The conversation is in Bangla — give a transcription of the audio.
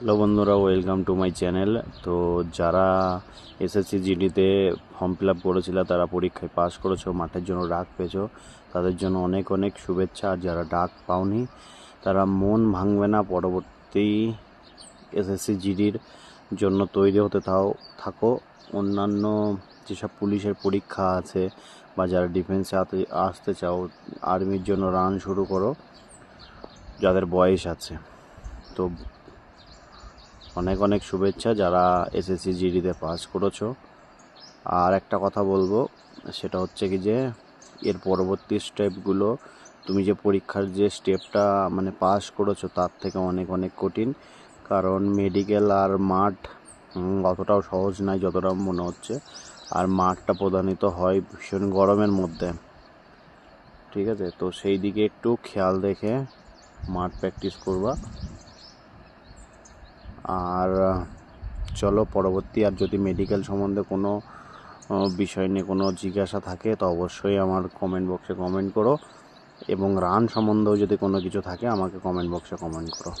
হ্যালো বন্ধুরা, ওয়েলকাম টু মাই চ্যানেল। তো যারা এসএসসি জিডিতে ফর্ম ফিল আপ করেছিল, তারা পরীক্ষায় পাস করেছো, মাঠের জন্য ডাক পেয়েছো, তাদের জন্য অনেক অনেক শুভেচ্ছা। আর যারা ডাক পাওনি, তারা মন ভাঙবে না, পরবর্তী এসএসসি জিডির জন্য তৈরি হতে থাকো। অন্যান্য যেসব পুলিশের পরীক্ষা আছে বা যারা ডিফেন্সে আসতে চাও, আর্মির জন্য রান শুরু করো যাদের বয়স আছে। তো অনেক অনেক শুভেচ্ছা যারা এসএসসি জিডিতে পাস করেছো। আর একটা কথা বলবো, সেটা হচ্ছে কি যে এর পরবর্তী স্টেপগুলো, তুমি যে পরীক্ষার যে স্টেপটা পাস করেছো তার থেকে অনেক অনেক কঠিন। কারণ মেডিকেল আর মাঠ অতটাও সহজ নয় যতটা মনে হচ্ছে। আর মাঠটা প্রধানিত হয় ভীষণ গরমের মধ্যে, ঠিক আছে? তো সেই দিকে একটু খেয়াল রেখে মাঠ প্র্যাকটিস করবা। আর চলো পরবর্তী, আর যদি মেডিকেল সম্বন্ধে কোনো বিষয় নিয়ে কোনো জিজ্ঞাসা থাকে তো অবশ্যই আমার কমেন্ট বক্সে কমেন্ট করো, এবং রান সম্বন্ধেও যদি কোনো কিছু থাকে আমাকে কমেন্ট বক্সে কমেন্ট করো।